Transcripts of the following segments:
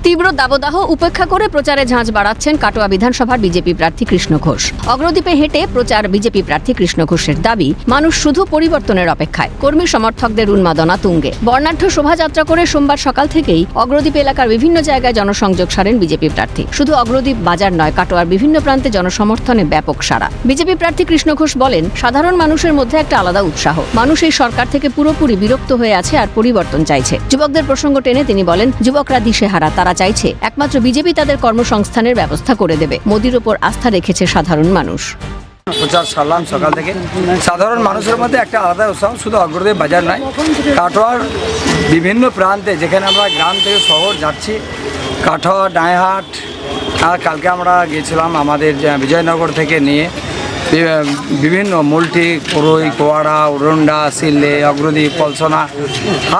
তীব্র দাবদাহ উপেক্ষা করে প্রচারে ঝাঁঝ বাড়াচ্ছেন কাটোয়া বিধানসভার বিজেপি প্রার্থী কৃষ্ণ ঘোষ। অগ্রদ্বীপে হেঁটে প্রচার বিজেপি প্রার্থী কৃষ্ণ ঘোষের দাবি, মানুষ শুধু পরিবর্তনের অপেক্ষায়। কর্মী সমর্থকদের উন্মাদনা তুঙ্গে। বর্ণাঢ্য শোভাযাত্রা করে সোমবার সকাল থেকেই অগ্রদ্বীপ এলাকার বিভিন্ন জায়গায় জনসংযোগ সারেন বিজেপি প্রার্থী। শুধু অগ্রদ্বীপ বাজার নয়, কাটোয়ার বিভিন্ন প্রান্তে জনসমর্থনে ব্যাপক সাড়া। বিজেপি প্রার্থী কৃষ্ণ ঘোষ বলেন, সাধারণ মানুষের মধ্যে একটা আলাদা উৎসাহ। মানুষ এই সরকার থেকে পুরোপুরি বিরক্ত হয়ে আছে আর পরিবর্তন চাইছে। যুবকদের প্রসঙ্গ টেনে তিনি বলেন, যুবকরা দিশেহারা, তারা চাইছে একমাত্র বিজেপি তাদের কর্মসংস্থানের ব্যবস্থা করে দেবে। মোদির উপর আস্থা রেখেছে সাধারণ মানুষ। প্রচার সারলাম সকাল থেকে। সাধারণ মানুষের মধ্যে একটা আলাদা উৎসাহ, শুধু অগ্রদ্বীপ বাজার নয়, কাটোয়ার বিভিন্ন প্রান্তে, যেখানে আমরা গ্রাম থেকে শহর যাচ্ছি, কাটোয়া, ডাঁইহাট, আর কালকে আমরা গেছিলাম আমাদের বিজয়নগর থেকে নিয়ে বিভিন্ন মুলটি, করই, কোয়াড়া, উরন্ডা, সিল্লে, অগ্রদ্বীপ, পলসনা,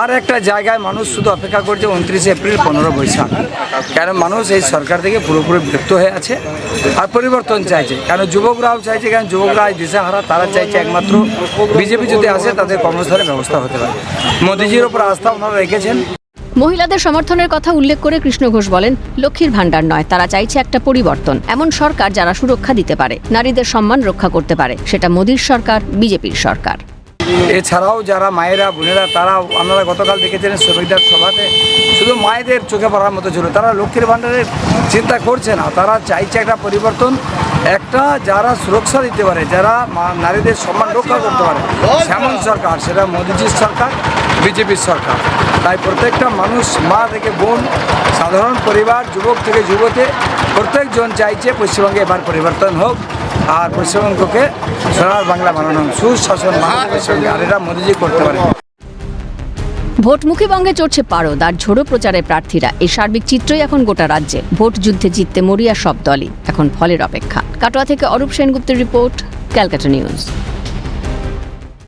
আর একটা জায়গায় মানুষ শুধু অপেক্ষা করছে 29 এপ্রিল, 15 বৈশাখ। কারণ মানুষ এই সরকার থেকে পুরোপুরি বিরক্ত হয়ে আছে আর পরিবর্তন চাইছে। কারণ যুবকরাও চাইছে, কারণ যুবকরা দিশেহারা, তারা চাইছে একমাত্র বিজেপি যদি আসে তাদের কর্মস্থানের ব্যবস্থা হতে পারে। মোদিজির ওপর আস্থা ওনারা রেখেছেন। মহিলাদের সমর্থনের কথা উল্লেখ করে কৃষ্ণ ঘোষ বলেন, লক্ষ্মীর ভাণ্ডার নয়, তারা চাইছে একটা পরিবর্তন। এমন সরকার যারা সুরক্ষা দিতে পারে, নারীদের সম্মান রক্ষা করতে পারে। সেটা মোদির সরকার, বিজেপির সরকার। এছাড়াও যারা মায়েরা, বোনেরা, তারা আপনারা গতকাল দেখেছিলেন শ্রমিকদের সভাতে, শুধু মায়েদের চোখে পড়ার মতো ছিল। তারা লক্ষ্মীর ভাণ্ডারের চিন্তা করছে না, তারা চাইছে একটা পরিবর্তন, একটা যারা সুরক্ষা দিতে পারে, যারা নারীদের সম্মান রক্ষা করতে পারে, এমন সরকার। সেটা মোদিজির সরকার, বিজেপির সরকার। তাই প্রত্যেকটা মানুষ, মা থেকে বোন, সাধারণ পরিবার, যুবক থেকে যুবতী, প্রত্যেকজন চাইছে পশ্চিমবঙ্গে এবার পরিবর্তন হোক আর পশ্চিমবঙ্গকে সোনার বাংলা বানানো হোক, সুশাসন পশ্চিমবঙ্গে, আর এটা মোদিজি করতে পারে। ভোটমুখী বঙ্গে চড়ছে পারদ আর ঝোড়ো প্রচারে প্রার্থীরা। এই সার্বিক চিত্রই এখন গোটা রাজ্যে। ভোট যুদ্ধে জিততে মরিয়া সব দলই। এখন ফলের অপেক্ষা। কাটোয়া থেকে অরূপ সেনগুপ্তের রিপোর্ট, ক্যালকাটা নিউজ।